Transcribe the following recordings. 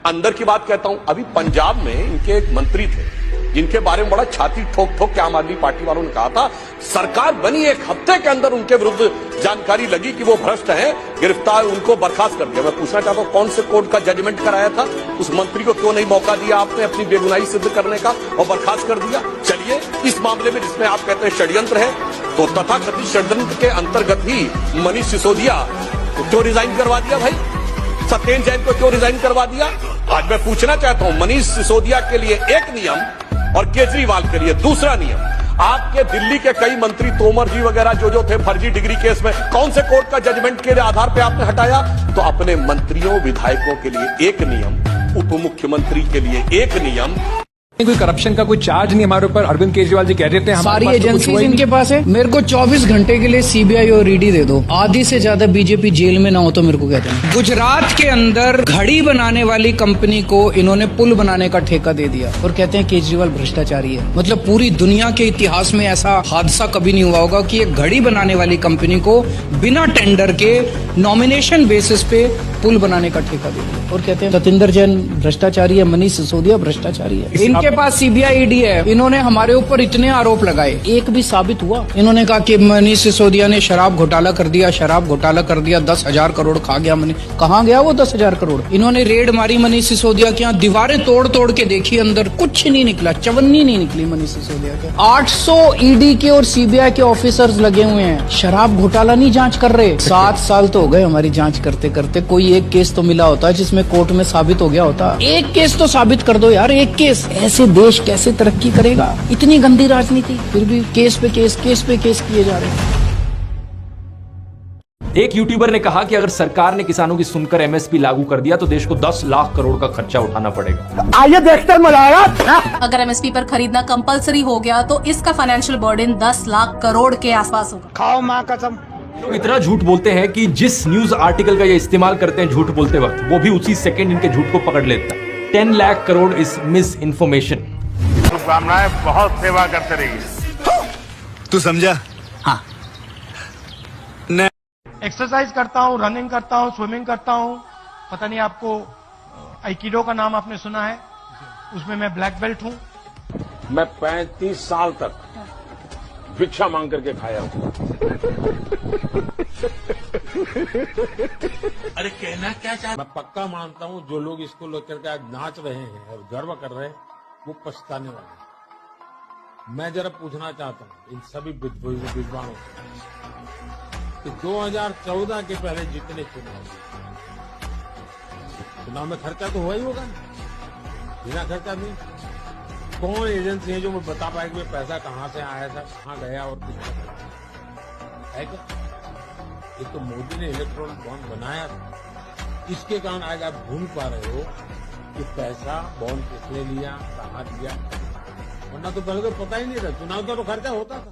अंदर की बात कहता हूं, अभी पंजाब में इनके एक मंत्री थे जिनके बारे में बड़ा छाती ठोक ठोक के आम आदमी पार्टी वालों ने कहा था, सरकार बनी एक हफ्ते के अंदर उनके विरुद्ध जानकारी लगी कि वो भ्रष्ट हैं, गिरफ्तार, उनको बर्खास्त कर दिया। मैं पूछना चाहता हूं, कौन से कोर्ट का जजमेंट कराया था? उस मंत्री को क्यों नहीं मौका दिया आपने अपनी बेगुनाही सिद्ध करने का और बर्खास्त कर दिया? चलिए, इस मामले में जिसमें आप कहते हैं षड्यंत्र है, तो तथाकथित षड्यंत्र के अंतर्गत ही मनीष सिसोदिया को क्यों रिजाइन करवा दिया भाई? सत्येंद्र जैन को क्यों रिजाइन करवा दिया? आज मैं पूछना चाहता हूं, मनीष सिसोदिया के लिए एक नियम और केजरीवाल के लिए दूसरा नियम। आपके दिल्ली के कई मंत्री, तोमर जी वगैरह जो थे फर्जी डिग्री केस में, कौन से कोर्ट का जजमेंट के आधार पे आपने हटाया? तो अपने मंत्रियों विधायकों के लिए एक नियम, उप मुख्यमंत्री के लिए एक नियम। कोई करप्शन का कोई चार्ज नहीं हमारे ऊपर। अरविंद केजरीवाल जी कह रहे थे सारी एजेंसी इनके पास है। मेरे को 24 घंटे के लिए सीबीआई और ईडी दे दो, आधी से ज्यादा बीजेपी जेल में ना हो तो मेरे को कहते हैं। गुजरात के अंदर घड़ी बनाने वाली कंपनी को इन्होंने पुल बनाने का ठेका दे दिया और कहते हैं केजरीवाल भ्रष्टाचारी है। मतलब पूरी दुनिया के इतिहास में ऐसा हादसा कभी नहीं हुआ होगा कि एक घड़ी बनाने वाली कंपनी को बिना टेंडर के नॉमिनेशन बेसिस पे पुल बनाने का ठेका दे दिया और कहते हैं सत्येंद्र जैन भ्रष्टाचारी है, मनीष सिसोदिया भ्रष्टाचारी है। इनके पास सीबीआई ईडी है। इन्होंने हमारे ऊपर इतने आरोप लगाए, एक भी साबित हुआ? इन्होंने कहा कि मनीष सिसोदिया ने शराब घोटाला कर दिया, शराब घोटाला कर दिया, 10,000 करोड़ खा गया मनीष। कहाँ गया वो 10,000 करोड़? इन्होंने रेड मारी मनीष सिसोदिया के यहाँ, दीवारें तोड़ तोड़ के देखी, अंदर कुछ नहीं निकला, चवन्नी नहीं निकली मनीष सिसोदिया के। 800 ईडी के और सीबीआई के ऑफिसर्स लगे हुए हैं, शराब घोटाला नहीं जांच कर रहे। 7 साल तो हो गए हमारी जांच करते करते। कोई एक केस तो मिला होता जिसमें कोर्ट में साबित हो गया होता। एक केस तो साबित कर दो यार, एक केस। ऐसे देश कैसे तरक्की करेगा? इतनी गंदी राजनीति, फिर भी केस पे केस किए जा रहे हैं। एक यूट्यूबर ने कहा कि अगर सरकार ने किसानों की सुनकर एमएसपी लागू कर दिया तो देश को 10 लाख करोड़ का खर्चा उठाना पड़ेगा। आइए देखते हैं मजा आएगा। अगर एमएसपी पर खरीदना कंपलसरी हो गया तो इसका फाइनेंशियल बर्डन 10 लाख करोड़ के आसपास होगा। खाओ माँ कसम। लोग इतना झूठ बोलते हैं कि जिस न्यूज आर्टिकल का ये इस्तेमाल करते हैं झूठ बोलते वक्त, वो भी उसी सेकंड इनके झूठ को पकड़ लेता है। 10 lakh crore is miss information. शुभकामनाएं, बहुत सेवा करते रहिए। तू समझा? हाँ। एक्सरसाइज करता हूँ, रनिंग करता हूँ, स्विमिंग करता हूँ। पता नहीं आपको आइकिडो का नाम आपने सुना है? उसमें मैं ब्लैक बेल्ट हूँ। मैं 35 साल तक भिक्षा मांग करके खाया हूं। अरे कहना क्या चाह, मैं पक्का मानता हूं जो लोग इसको लेकर के आज नाच रहे हैं और गर्व कर रहे हैं, वो पछताने वाले हैं। मैं जरा पूछना चाहता हूं इन सभी विद्वानों से कि 2014 के पहले जितने चुनाव में खर्चा तो हुआ ही होगा, बिना खर्चा नहीं। कौन एजेंसी है जो मैं बता पाए कि पैसा कहां से आया था, कहां गया और कितना है क्या? ये तो मोदी ने इलेक्ट्रॉनिक बॉन्ड बनाया था, इसके कारण आज आप भूल पा रहे हो कि पैसा बॉन्ड किसने लिया, कहां लिया, वरना तो पहले तो पता ही नहीं था। चुनाव का तो खर्चा होता था।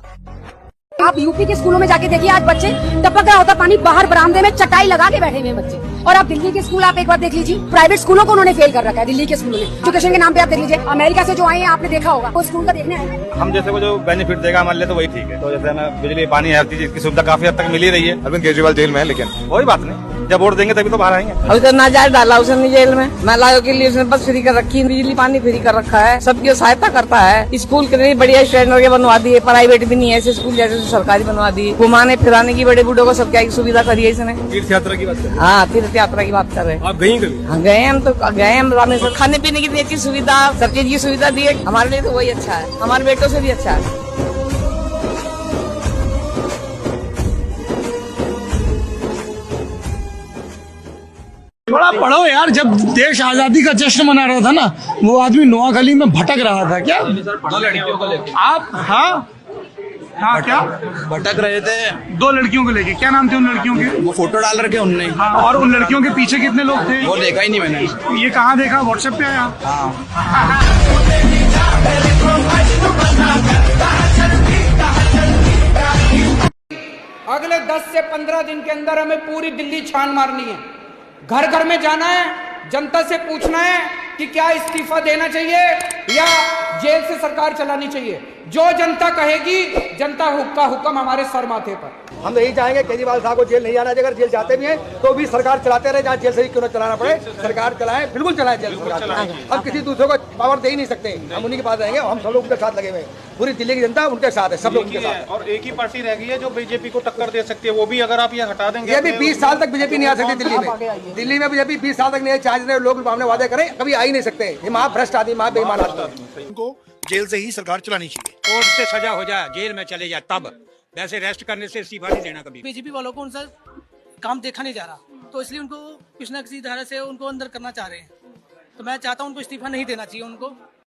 आप यूपी के स्कूलों में जाके देखिए, आज बच्चे टपक रहा होता पानी, बाहर बरामदे में चटाई लगा के बैठे हुए बच्चे। और आप दिल्ली के स्कूल आप एक बार देख लीजिए, प्राइवेट स्कूलों को उन्होंने फेल कर रखा है। दिल्ली के स्कूलों में एजुकेशन के नाम पे आप देख लीजिए, अमेरिका से जो आए हैं आपने देखा होगा, वो स्कूल का देखने आए हैं। हम जैसे को जो बेनिफिट देगा हमारे लिए तो वही ठीक है। तो जैसे हमें बिजली, पानी, हर चीज की सुविधा काफी हद तक मिल ही रही है। अरविंद केजरीवाल जेल में है, लेकिन कोई बात नहीं, जब वोट देंगे तभी तो बाहर आएंगे। अभी तो नाजायज डाला उसने जेल में, महिलाओं के लिए उसने बस फ्री कर रखी, बिजली पानी फ्री कर रखा है, सबकी सहायता करता है। स्कूल कितनी बढ़िया स्टैंडर्ड के बनवा दिए, प्राइवेट भी नहीं है, ऐसे स्कूल जैसे सरकारी बनवा दिए। घुमाने फिराने की बड़े बूढ़ों को सब क्या सुविधा करी है इसने। तीर्थ यात्रा की बात कर रहे हैं? हाँ, तीर्थ यात्रा की बात कर रहे हैं। आप गई कभी? हाँ गए, हम तो गए, हम रामेश्वर। खाने पीने की अच्छी सुविधा, सब चीज की सुविधा दी है, हमारे लिए तो वही अच्छा है, हमारे बेटों से भी अच्छा है। थोड़ा पढ़ो यार। जब देश आजादी का जश्न मना रहा था ना, वो आदमी नोआखली में भटक रहा था क्या? 2 लड़कियों को लेकर आप? हाँ हाँ, क्या भटक रहे थे? 2 लड़कियों को लेके। क्या नाम थे उन लड़कियों के? वो फोटो डाल रखे उनने। हाँ, और उन लड़कियों के पीछे कितने लोग थे? वो देखा ही नहीं मैंने। ये कहाँ देखा? व्हाट्सएप पे आया? हाँ। अगले 10 से 15 दिन के अंदर हमें पूरी दिल्ली छान मारनी है, घर घर में जाना है, जनता से पूछना है कि क्या इस्तीफा देना चाहिए या जेल से सरकार चलानी चाहिए। जो जनता कहेगी, जनता का हुक्म हमारे सर माथे पर। हम तो यही चाहेंगे केजरीवाल साहब को जेल नहीं आना चाहिए। अगर जेल जाते भी हैं तो भी सरकार चलाते रहे, जहाँ जेल से ही क्यों न चलाना पड़े, सरकार चलाए, बिल्कुल चलाए जेल सरकार। अब किसी दूसरे को पावर दे ही नहीं सकते, हम उन्हीं के पास रहेंगे। हम सब लोग उनके साथ लगे हुए हैं, पूरी दिल्ली की जनता उनके साथ है, सब लोग उनके साथ। और एक ही पार्टी रह गई है जो बीजेपी को टक्कर दे सकती है, वो भी अगर आप ये हटा देंगे। ये भी 20 साल तक बीजेपी नहीं आ सकती दिल्ली में। दिल्ली में बीजेपी 20 साल तक नहीं, चाहे जितने लोग हमने वादे करें कभी आ ही नहीं सकते। ये महाभ्रष्ट आदमी, महाबेईमान आदमी। इनको जेल से ही सरकार चलानी चाहिए। कोर्ट से सजा हो जाए, जेल में चले जाए, तब वैसे रेस्ट करने से इस्तीफा नहीं देना कभी। बीजेपी वालों को उनसे काम देखा नहीं जा रहा, तो इसलिए उनको किसी न किसी तरह से उनको अंदर करना चाह रहे हैं। तो मैं चाहता हूं उनको इस्तीफा नहीं देना चाहिए उनको।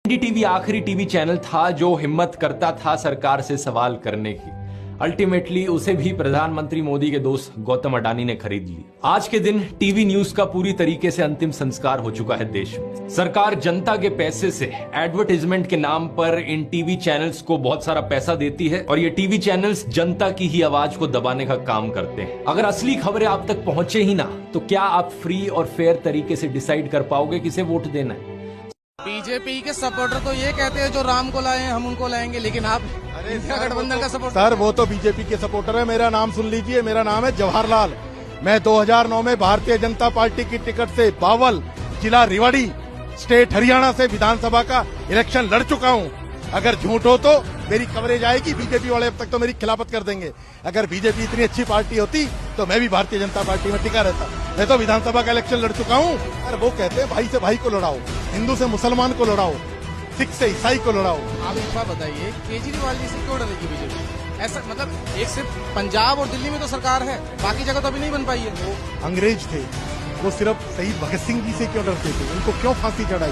एनडीटीवी आखिरी टीवी चैनल था जो हिम्मत करता था सरकार से सवाल करने की। अल्टीमेटली उसे भी प्रधानमंत्री मोदी के दोस्त गौतम अडानी ने खरीद ली। आज के दिन टीवी न्यूज का पूरी तरीके से अंतिम संस्कार हो चुका है देश में। सरकार जनता के पैसे से एडवर्टाइजमेंट के नाम पर इन टीवी चैनल्स को बहुत सारा पैसा देती है और ये टीवी चैनल्स जनता की ही आवाज को दबाने का काम करते हैं। अगर असली खबरें आप तक पहुंचे ही ना, तो क्या आप फ्री और फेयर तरीके से डिसाइड कर पाओगे किसे वोट देना है? बीजेपी के सपोर्टर तो ये कहते हैं जो राम को लाए हम उनको लाएंगे, लेकिन आप इंडिया गठबंधन का सपोर्ट। सर वो तो बीजेपी के सपोर्टर है। मेरा नाम सुन लीजिए, मेरा नाम है जवाहरलाल। मैं 2009 में भारतीय जनता पार्टी की टिकट से बावल जिला रेवाड़ी स्टेट हरियाणा से विधानसभा का इलेक्शन लड़ चुका हूं। अगर झूठ हो तो मेरी कवरेज आएगी, बीजेपी वाले अब तक तो मेरी खिलाफत कर देंगे। अगर बीजेपी इतनी अच्छी पार्टी होती तो मैं भी भारतीय जनता पार्टी में टिका रहता। मैं तो विधानसभा का इलेक्शन लड़ चुका हूं। और वो कहते हैं भाई से भाई को लड़ाओ, हिंदू से मुसलमान को लड़ाओ, सिख से ईसाई को लड़ाओ। आप एक बात बताइए, केजरीवाल जी से क्यों डरेगी बीजेपी? ऐसा मतलब एक सिर्फ पंजाब और दिल्ली में तो सरकार है, बाकी जगह तो अभी नहीं बन पाई है। वो अंग्रेज थे, वो सिर्फ शहीद भगत सिंह जी से क्यों डरते थे? उनको क्यों फांसी चढ़ाई?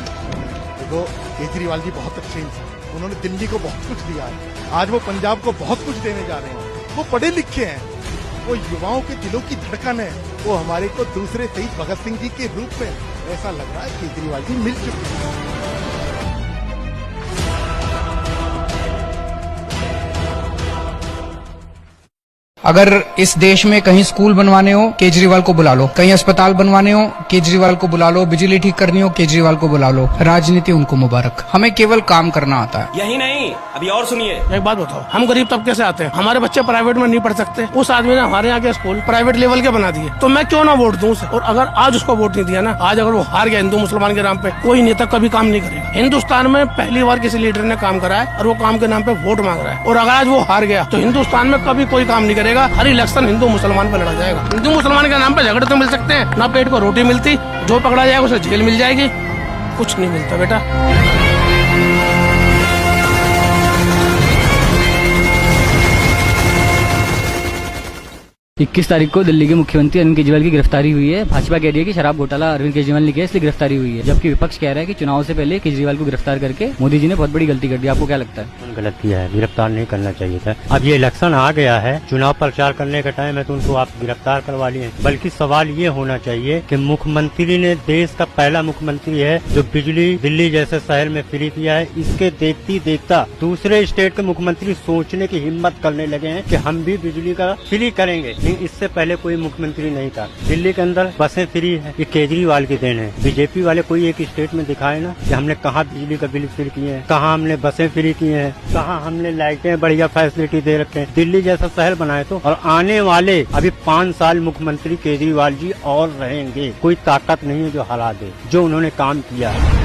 देखो केजरीवाल जी बहुत अच्छे इंसान, उन्होंने दिल्ली को बहुत कुछ दिया है, आज वो पंजाब को बहुत कुछ देने जा रहे हैं। वो पढ़े लिखे हैं, वो युवाओं के दिलों की धड़कन है। वो हमारे को दूसरे शहीद भगत सिंह जी के रूप में ऐसा लग रहा है केजरीवाल जी मिल चुके हैं। अगर इस देश में कहीं स्कूल बनवाने हो केजरीवाल को बुला लो, कहीं अस्पताल बनवाने हो केजरीवाल को बुला लो, बिजली ठीक करनी हो केजरीवाल को बुला लो। राजनीति उनको मुबारक, हमें केवल काम करना आता है। यही नहीं, अभी और सुनिए। एक बात बताओ, हम गरीब तबके से आते हैं, हमारे बच्चे प्राइवेट में नहीं पढ़ सकते। उस आदमी ने हमारे यहाँ के स्कूल प्राइवेट लेवल के बना दिए, तो मैं क्यों ना वोट दूं उसे? और अगर आज उसको वोट नहीं दिया ना, आज अगर वो हार गया हिंदू मुसलमान के नाम पे, कोई नेता कभी काम नहीं करेगा। हिंदुस्तान में पहली बार किसी लीडर ने काम करा है और वो काम के नाम पे वोट मांग रहा है। और अगर आज वो हार गया तो हिंदुस्तान में कभी कोई काम नहीं करेगा। हर इलेक्शन हिंदू मुसलमान पे लड़ा जाएगा। हिंदू मुसलमान के नाम पे झगड़े तो मिल सकते हैं, ना पेट को रोटी मिलती, जो पकड़ा जाएगा उसे जेल मिल जाएगी, कुछ नहीं मिलता बेटा। 21 तारीख को दिल्ली के मुख्यमंत्री अरविंद केजरीवाल की गिरफ्तारी हुई है। भाजपा कह रही है कि शराब घोटाला अरविंद केजरीवाल ने किया इसलिए गिरफ्तारी हुई है, जबकि विपक्ष कह रहा है कि चुनाव से पहले केजरीवाल को गिरफ्तार करके मोदी जी ने बहुत बड़ी गलती कर दी। आपको क्या लगता है? गलत किया है, गिरफ्तार नहीं करना चाहिए था। अब ये इलेक्शन आ गया है, चुनाव प्रचार करने का टाइम है, तो उनको आप गिरफ्तार करवा लिए। बल्कि सवाल ये होना चाहिए कि मुख्यमंत्री ने, देश का पहला मुख्यमंत्री है जो बिजली दिल्ली जैसे शहर में फ्री किया है, इसके देखती देखता दूसरे स्टेट के मुख्यमंत्री सोचने की हिम्मत करने लगे हैं कि हम भी बिजली का फ्री करेंगे। इससे पहले कोई मुख्यमंत्री नहीं था। दिल्ली के अंदर बसें फ्री है, ये केजरीवाल की देन है। बीजेपी वाले कोई एक स्टेट में दिखाए ना कि हमने कहाँ बिजली का बिल फ्री किए हैं, कहाँ हमने बसें फ्री की हैं, कहाँ हमने लाइटें बढ़िया फैसिलिटी दे रखे हैं। दिल्ली जैसा शहर बनाए तो। और आने वाले अभी 5 साल मुख्यमंत्री केजरीवाल जी और रहेंगे। कोई ताकत नहीं है जो हरा दे जो उन्होंने काम किया है।